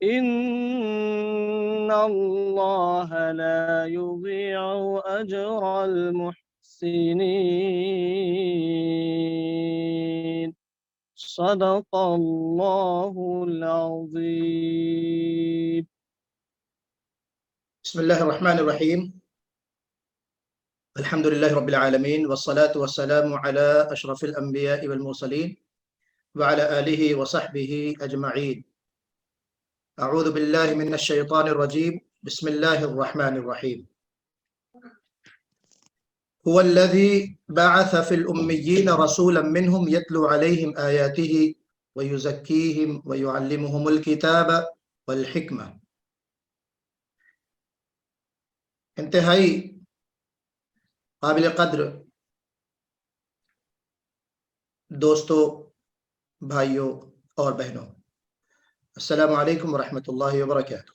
إن الله لا يضيع أجر المحسنين صدق الله العظيم. بسم الله الرحمن الرحيم. الحمد لله رب العالمين، والصلاة والسلام على أشرف الأنبياء والمرسلين وعلى آله وصحبه أجمعين. أعوذ بالله من الشيطان الرجيم. بسم الله الرحمن الرحيم. هو الذي بعث في الأميين رسولا منهم يتلو عليهم آياته ويزكيهم ويعلمهم الكتاب والحكمة. انتہائی قابل قدر دوستوں، بھائیوں اور بہنوں، السلام علیکم ورحمۃ اللہ وبرکاتہ۔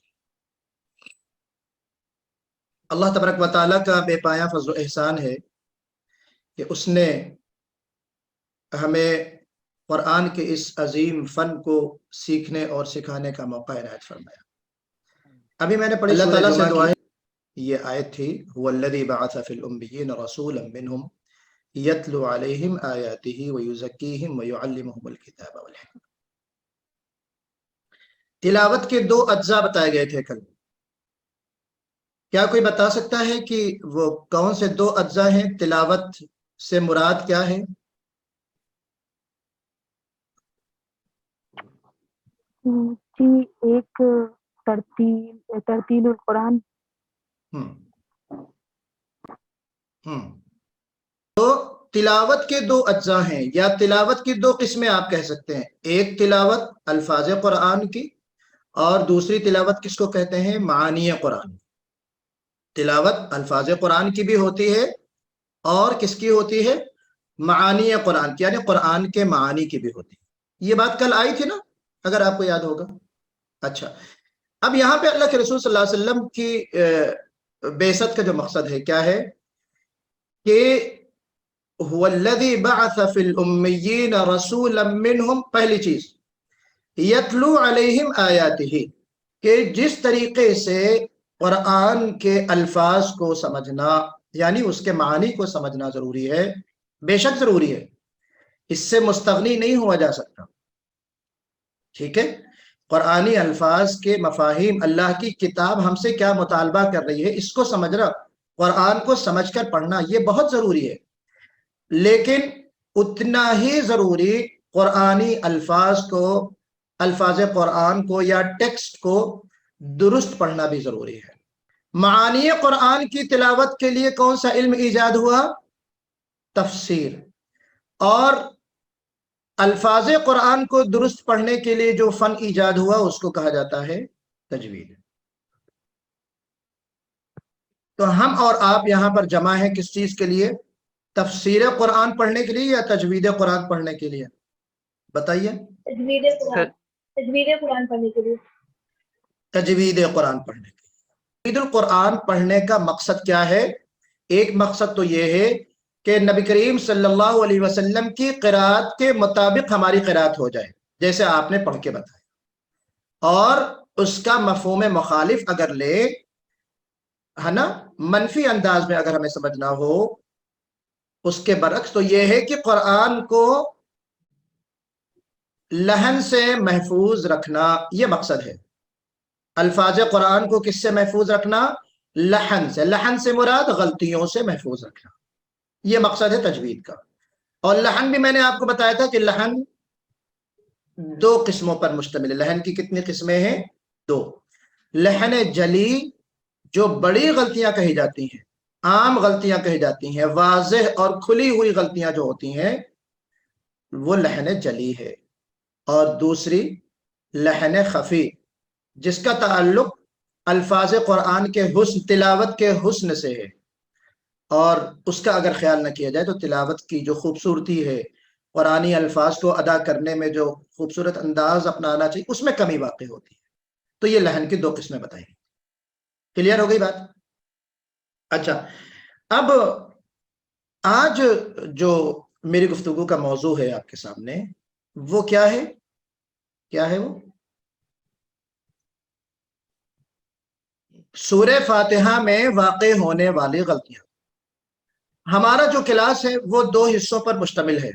اللہ تبارک و تعالیٰ کا بے پایہ فضل و احسان ہے کہ اس نے ہمیں قرآن کے اس عظیم فن کو سیکھنے اور سکھانے کا موقع عنایت فرمایا۔ ابھی میں نے پڑھی اللہ تعالیٰ سے دعا ہے، یہ آیت تھی هو الذی بعث فی الامیین رسولا منہم یتلو علیہم آیاتہ ویزکیہم ویعلمہم الکتاب والحکمہ۔ تلاوت کے دو اجزاء بتائے گئے تھے کل۔ کیا کوئی بتا سکتا ہے کہ وہ کون سے دو اجزاء ہیں؟ تلاوت سے مراد کیا ہے؟ جی، ایک ترتیل القرآن۔ تو تلاوت کے دو اجزاء ہیں، یا تلاوت کی دو قسمیں آپ کہہ سکتے ہیں۔ ایک تلاوت الفاظ قرآن کی، اور دوسری تلاوت کس کو کہتے ہیں؟ معانی قرآن۔ تلاوت الفاظ قرآن کی بھی ہوتی ہے اور کس کی ہوتی ہے؟ معانی قرآن کی، یعنی قرآن کے معانی کی بھی ہوتی ہے۔ یہ بات کل آئی تھی نا، اگر آپ کو یاد ہوگا۔ اچھا، اب یہاں پہ اللہ کے رسول صلی اللہ علیہ وسلم کی بعثت کا جو مقصد ہے کیا ہے کہ هو الذی بعث فی الامیین رسولا منہم، پہلی چیز یتلو علیہم آیاتہ، کہ جس طریقے سے قرآن کے الفاظ کو سمجھنا، یعنی اس کے معانی کو سمجھنا ضروری ہے، بے شک ضروری ہے، اس سے مستغنی نہیں ہوا جا سکتا۔ ٹھیک ہے، قرآنی الفاظ کے مفاہیم، اللہ کی کتاب ہم سے کیا مطالبہ کر رہی ہے، اس کو سمجھنا، قرآن کو سمجھ کر پڑھنا، یہ بہت ضروری ہے۔ لیکن اتنا ہی ضروری قرآنی الفاظ کو، الفاظ قرآن کو یا ٹیکسٹ کو درست پڑھنا بھی ضروری ہے۔ معانی قرآن کی تلاوت کے لیے کون سا علم ایجاد ہوا؟ تفسیر۔ اور الفاظ قرآن کو درست پڑھنے کے لیے جو فن ایجاد ہوا اس کو کہا جاتا ہے تجوید۔ تو ہم اور آپ یہاں پر جمع ہیں کس چیز کے لیے؟ تفسیر قرآن پڑھنے کے لیے یا تجوید قرآن پڑھنے کے لیے؟ بتائیے۔ تجوید قرآن پڑھنے کے لیے۔ تجوید قرآن پڑھنے کے لیے۔ تجوید القرآن پڑھنے کا مقصد کیا ہے؟ ایک مقصد تو یہ ہے کہ نبی کریم صلی اللہ علیہ وسلم کی قرات کے مطابق ہماری قرات ہو جائے، جیسے آپ نے پڑھ کے بتایا، اور اس کا مفہوم مخالف اگر لے، ہے نا، منفی انداز میں اگر ہمیں سمجھنا ہو اس کے برعکس، تو یہ ہے کہ قرآن کو لحن سے محفوظ رکھنا، یہ مقصد ہے۔ الفاظ قرآن کو کس سے محفوظ رکھنا؟ لحن سے۔ لحن سے مراد غلطیوں سے محفوظ رکھنا، یہ مقصد ہے تجوید کا۔ اور لحن بھی میں نے آپ کو بتایا تھا کہ لحن دو قسموں پر مشتمل ہے۔ لحن کی کتنی قسمیں ہیں؟ دو۔ لحن جلی، جو بڑی غلطیاں کہی جاتی ہیں، عام غلطیاں کہی جاتی ہیں، واضح اور کھلی ہوئی غلطیاں جو ہوتی ہیں، وہ لحن جلی ہے۔ اور دوسری لحن خفی، جس کا تعلق الفاظ قرآن کے حسن، تلاوت کے حسن سے ہے، اور اس کا اگر خیال نہ کیا جائے تو تلاوت کی جو خوبصورتی ہے، قرآنی الفاظ کو ادا کرنے میں جو خوبصورت انداز اپنانا چاہیے، اس میں کمی واقع ہوتی ہے۔ تو یہ لحن کی دو قسمیں بتائیں۔ کلیئر ہو گئی بات؟ اچھا، اب آج جو میری گفتگو کا موضوع ہے آپ کے سامنے، وہ کیا ہے؟ کیا ہے وہ؟ سورہ فاتحہ میں واقع ہونے والی غلطیاں. ہمارا جو کلاس ہے وہ دو حصوں پر مشتمل ہے،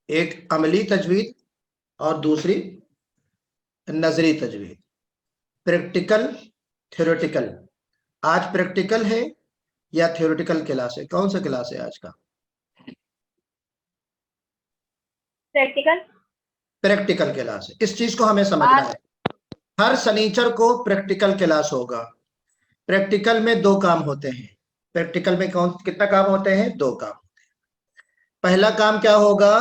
ایک عملی تجوید اور دوسری نظری تجوید، پریکٹیکل تھیوریٹیکل. آج پریکٹیکل ہے یا تھیوریٹیکل کلاس ہے؟ کون سا کلاس ہے آج کا؟ پریکٹیکل. پریکٹیکل کلاس ہے. اس چیز کو ہمیں سمجھنا ہے. ہر سنیچر کو پریکٹیکل کلاس ہوگا. پریکٹیکل میں دو کام ہوتے ہیں. پریکٹیکل میں کتنا کام ہوتے ہیں؟ دو کام. پہلا کام کیا ہوگا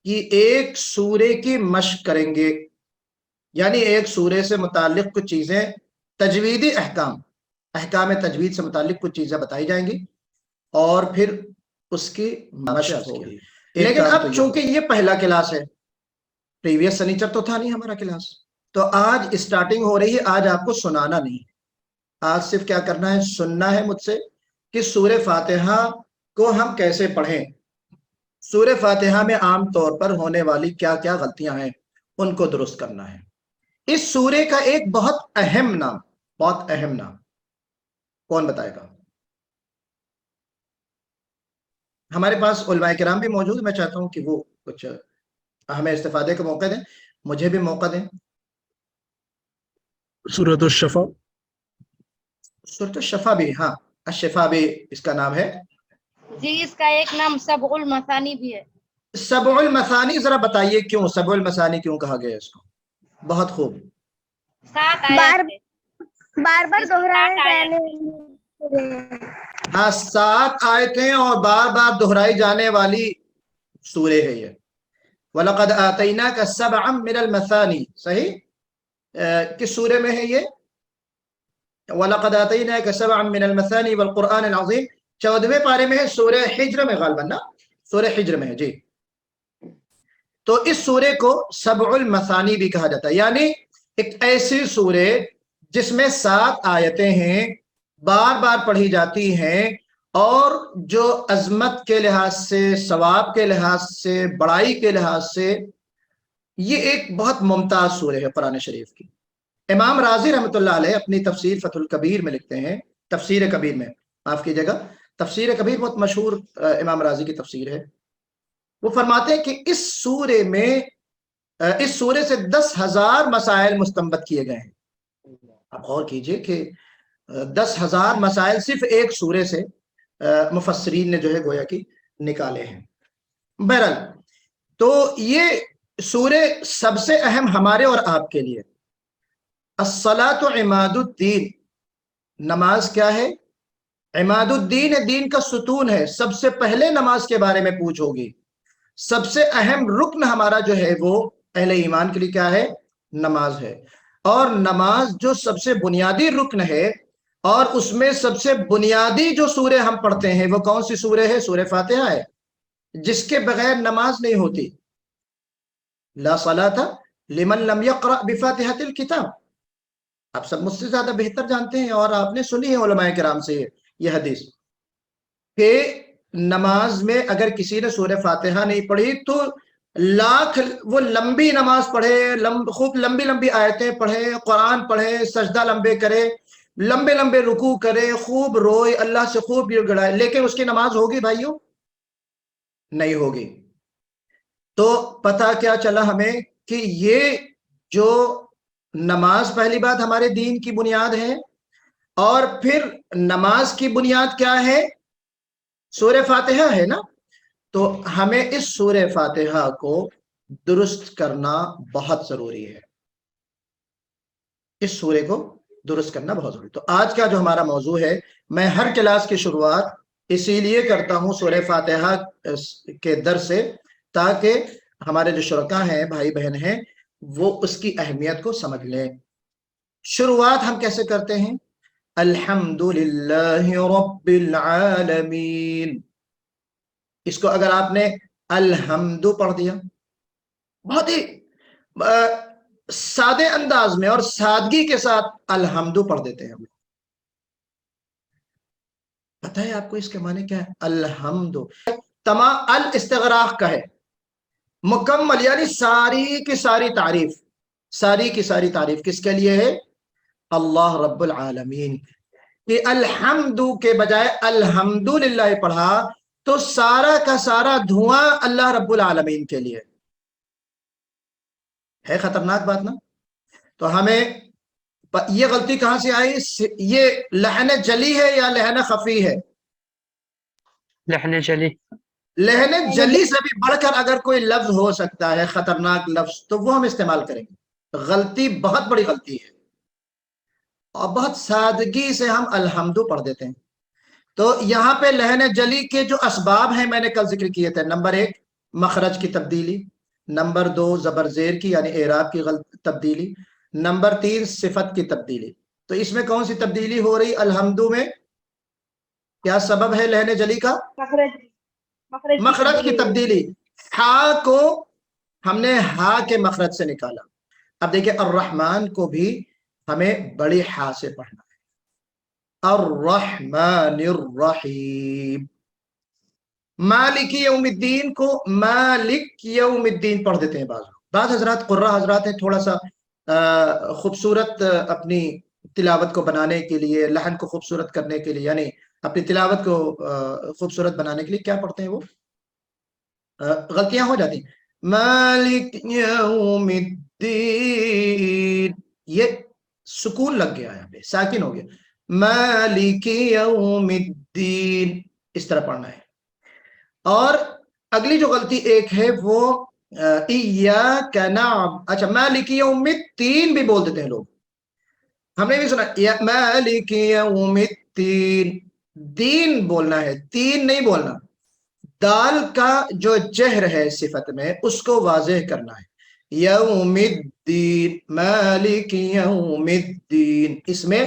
کہ ایک سورے کی مشق کریں گے، یعنی ایک سورے سے متعلق کچھ چیزیں، تجویدی احکام تجوید سے متعلق کچھ چیزیں بتائی جائیں گی اور پھر اس کی مشق ہوگی. لیکن اب چونکہ یہ پہلا کلاس ہے، پریویس سنیچر تو تھا نہیں ہمارا کلاس، تو آج اسٹارٹنگ ہو رہی ہے. آج آپ کو سنانا نہیں، آج صرف کیا کرنا ہے؟ سننا ہے مجھ سے کہ سورہ فاتحہ کو ہم کیسے پڑھیں. سورہ فاتحہ میں عام طور پر ہونے والی کیا کیا غلطیاں ہیں ان کو درست کرنا ہے. اس سورے کا ایک بہت اہم نام کون بتائے گا؟ ہمارے پاس علماء کرام بھی موجود، میں چاہتا ہوں کہ وہ کچھ ہمیں استفادے کا موقع دیں، مجھے بھی موقع دیں. سورۃ الشفا. سورۃ الشفا بھی، ہاں الشفا بھی اس کا نام ہے. جی اس کا ایک نام سبع المثانی بھی ہے. سبع المثانی، ذرا بتائیے کیوں سبع المثانی کیوں کہا گیا اس کو؟ بہت خوب. 7 آیت ہے. بار بار دہرانے ہاں 7 آیتیں اور بار بار دہرائی جانے والی سورہ ہے یہ. وَلَقَدْ آتَيْنَاكَ سَبْعًا مِنَ الْمَثَانِي، صحیح کس سورے میں ہے یہ؟ وَلَقَدْ آتَيْنَاكَ سَبْعًا مِنَ الْمَثَانِي وَالْقُرْآنِ الْعَظِيمِ، 14ویں پارے میں ہے، سورہ حجر میں غالباً نا، سورہ حجر میں ہے جی. تو اس سورے کو سبع المثانی بھی کہا جاتا ہے، یعنی ایک ایسی سورے جس میں 7 آیتیں ہیں، بار بار پڑھی جاتی ہیں، اور جو عظمت کے لحاظ سے، ثواب کے لحاظ سے، بڑائی کے لحاظ سے یہ ایک بہت ممتاز سورہ ہے قرآن شریف کی. امام رازی رحمۃ اللہ علیہ اپنی تفسیر فتح الکبیر میں لکھتے ہیں، تفسیر کبیر میں، معاف کیجیے گا، تفسیر کبیر بہت مشہور امام رازی کی تفسیر ہے. وہ فرماتے ہیں کہ اس سورے میں، اس سورے سے 10,000 مسائل مستنبط کیے گئے ہیں. آپ غور کیجئے کہ 10,000 مسائل صرف ایک سورے سے مفسرین نے جو ہے گویا کہ نکالے ہیں. بہرحال تو یہ سورے سب سے اہم ہمارے اور آپ کے لیے. الصلاۃ عماد الدین، نماز کیا ہے؟ عماد الدین ہے، دین کا ستون ہے. سب سے پہلے نماز کے بارے میں پوچھ ہوگی. سب سے اہم رکن ہمارا جو ہے وہ اہل ایمان کے لیے کیا ہے؟ نماز ہے. اور نماز جو سب سے بنیادی رکن ہے، اور اس میں سب سے بنیادی جو سورہ ہم پڑھتے ہیں وہ کون سی سورہ ہے؟ سورہ فاتحہ ہے، جس کے بغیر نماز نہیں ہوتی. لا صلاۃ لمن لم یقرأ بفاتحۃ الکتاب. آپ سب مجھ سے زیادہ بہتر جانتے ہیں، اور آپ نے سنی ہے علماء کرام سے یہ حدیث کہ نماز میں اگر کسی نے سورہ فاتحہ نہیں پڑھی تو لاکھ وہ لمبی نماز پڑھے، خوب لمبی لمبی آیتیں پڑھے، قرآن پڑھے، سجدہ لمبے کرے، لمبے لمبے رکوع کرے، خوب روئے، اللہ سے خوب گڑ گڑائے، لیکن اس کی نماز ہوگی بھائیوں؟ نہیں ہوگی. تو پتہ کیا چلا ہمیں کہ یہ جو نماز پہلی بات ہمارے دین کی بنیاد ہے، اور پھر نماز کی بنیاد کیا ہے؟ سورہ فاتحہ ہے نا. تو ہمیں اس سورہ فاتحہ کو درست کرنا بہت ضروری ہے. اس سورے کو درست کرنا بہت ضروری. تو آج کا جو ہمارا موضوع ہے، میں ہر کلاس کی شروعات اسی لیے کرتا ہوں سورہ فاتحہ کے درس سے، تاکہ ہمارے جو شرکاء ہیں، بھائی بہن ہیں، وہ اس کی اہمیت کو سمجھ لیں. شروعات ہم کیسے کرتے ہیں؟ الحمدللہ رب العالمین. اس کو اگر آپ نے الحمد پڑھ دیا، بہت ہی سادے انداز میں اور سادگی کے ساتھ الحمد پڑھ دیتے ہیں. پتہ ہے آپ کو اس کے معنی کیا ہے؟ الحمد تمام الاستغراق کا ہے، مکمل، یعنی ساری کی ساری تعریف، ساری کی ساری تعریف کس کے لیے ہے؟ اللہ رب العالمین، کہ الحمد کے بجائے الحمدللہ پڑھا تو سارا کا سارا دھواں اللہ رب العالمین کے لیے ہے۔ خطرناک بات نا؟ تو ہمیں یہ غلطی کہاں سے آئی؟ یہ لحن جلی ہے یا لحن خفی ہے؟ لحن جلی۔ لحن جلی سے بھی بڑھ کر اگر کوئی لفظ ہو سکتا ہے خطرناک لفظ تو وہ ہم استعمال کریں گے۔ غلطی بہت بڑی غلطی ہے اور بہت سادگی سے ہم الحمدو پڑھ دیتے ہیں۔ تو یہاں پہ لحن جلی کے جو اسباب ہیں میں نے کل ذکر کیے تھے، نمبر 1 مخرج کی تبدیلی، نمبر 2 زبر زیر کی یعنی اعراب کی تبدیلی، نمبر 3 صفت کی تبدیلی۔ تو اس میں کون سی تبدیلی ہو رہی الحمدو میں؟ کیا سبب ہے لحن جلی کا؟ مخرج کی تبدیلی۔ ہا کو ہم نے ہا کے مخرج سے نکالا۔ اب دیکھیں الرحمن کو بھی ہمیں بڑی ہا سے پڑھنا ہے، الرحمن الرحیم۔ مالک یوم الدین کو مالک یوم الدین پڑھ دیتے ہیں بعض حضرات، قرہ حضرات ہیں، تھوڑا سا خوبصورت اپنی تلاوت کو بنانے کے لیے، لحن کو خوبصورت کرنے کے لیے، یعنی اپنی تلاوت کو خوبصورت بنانے کے لیے کیا پڑھتے ہیں؟ وہ غلطیاں ہو جاتی ہیں۔ مالک یوم الدین، یہ سکون لگ گیا یہاں پہ، ساکن ہو گیا، مالک یوم الدین، اس طرح پڑھنا ہے۔ اور اگلی جو غلطی ایک ہے وہ ایاک نعبد، اچھا مالک یوم الدین بھی بول دیتے ہیں لوگ، ہم نے بھی سنا مالک یوم الدین، دین بولنا ہے، تین نہیں بولنا۔ دال کا جو جہر ہے صفت میں اس کو واضح کرنا ہے، یوم الدین مالک یوم الدین، اس میں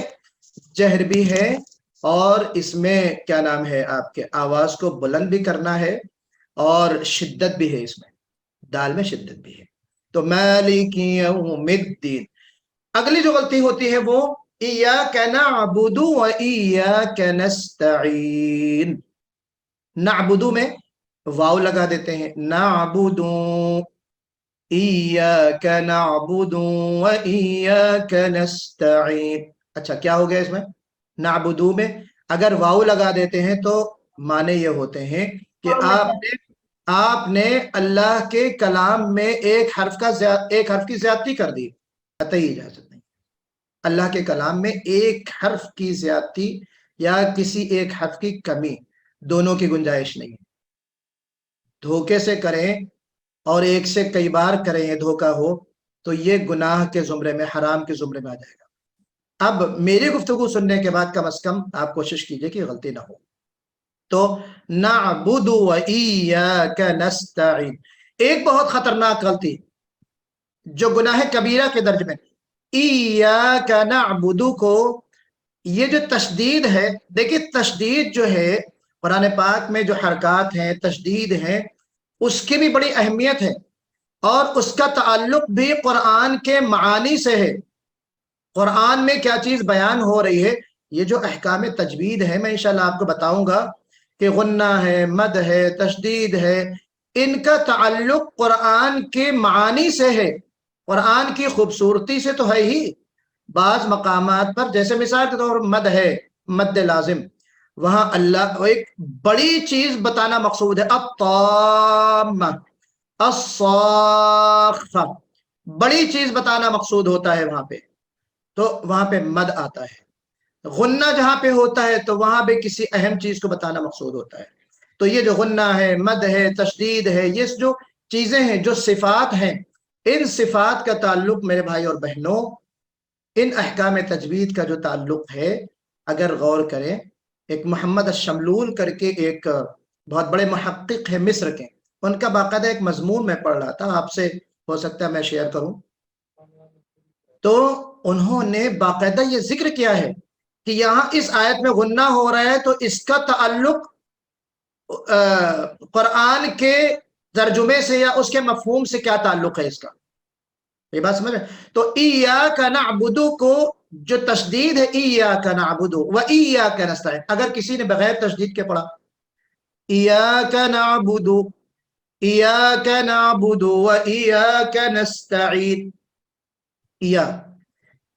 جہر بھی ہے اور اس میں کیا نام ہے آپ کے آواز کو بلند بھی کرنا ہے اور شدت بھی ہے، اس میں دال میں شدت بھی ہے۔ تو مالک یوم الدین۔ اگلی جو غلطی ہوتی ہے وہ ایاک نعبد و ایاک نستعین، نعبدو میں واو لگا دیتے ہیں، نعبدو ایاک نعبد و ایاک نستعین۔ اچھا کیا ہو گیا اس میں؟ نعبدو میں اگر واو لگا دیتے ہیں تو معنی یہ ہوتے ہیں کہ آپ نے اللہ کے کلام میں ایک حرف کی زیادتی کر دی، قطعی اجازت نہیں۔ اللہ کے کلام میں ایک حرف کی زیادتی یا کسی ایک حرف کی کمی، دونوں کی گنجائش نہیں ہے۔ دھوکے سے کریں اور ایک سے کئی بار کریں یہ دھوکا ہو تو یہ گناہ کے زمرے میں، حرام کے زمرے میں آ جائے گا۔ اب میری گفتگو سننے کے بعد کم از کم آپ کوشش کیجئے کہ غلطی نہ ہو۔ تو نعبد و ایاک نستعین، ایک بہت خطرناک غلطی جو گناہ کبیرہ کے درجے میں، ایاک نعبد کو یہ جو تشدید ہے، دیکھیں تشدید جو ہے قرآن پاک میں جو حرکات ہیں تشدید ہیں اس کی بھی بڑی اہمیت ہے اور اس کا تعلق بھی قرآن کے معانی سے ہے۔ قرآن میں کیا چیز بیان ہو رہی ہے، یہ جو احکام تجوید ہے میں انشاءاللہ آپ کو بتاؤں گا کہ غنہ ہے، مد ہے، تشدید ہے، ان کا تعلق قرآن کے معانی سے ہے، قرآن کی خوبصورتی سے تو ہے ہی۔ بعض مقامات پر جیسے مثال کے طور مد ہے، مد لازم، وہاں اللہ ایک بڑی چیز بتانا مقصود ہے، الطامہ، الصاخہ، بڑی چیز بتانا مقصود ہوتا ہے وہاں پہ، تو وہاں پہ مد آتا ہے۔ غنہ جہاں پہ ہوتا ہے تو وہاں پہ کسی اہم چیز کو بتانا مقصود ہوتا ہے۔ تو یہ جو غنہ ہے، مد ہے، تشدید ہے، یہ جو چیزیں ہیں جو صفات ہیں، ان صفات کا تعلق میرے بھائی اور بہنوں، ان احکام تجوید کا جو تعلق ہے، اگر غور کریں، ایک محمد الشملول کر کے ایک بہت بڑے محقق ہیں مصر کے، ان کا باقاعدہ ایک مضمون میں پڑھ رہا تھا، آپ سے ہو سکتا ہے میں شیئر کروں، تو انہوں نے باقاعدہ یہ ذکر کیا ہے کہ یہاں اس آیت میں غنہ ہو رہا ہے تو اس کا تعلق قرآن کے ترجمے سے یا اس کے مفہوم سے کیا تعلق ہے اس کا، یہ بات سمجھ رہے؟ تو ایاک نعبد کو جو تشدید ہے، ایاک نعبد و ایاک نستعین، اگر کسی نے بغیر تشدید کے پڑھا ایاک نعبد و ایاک نستعین،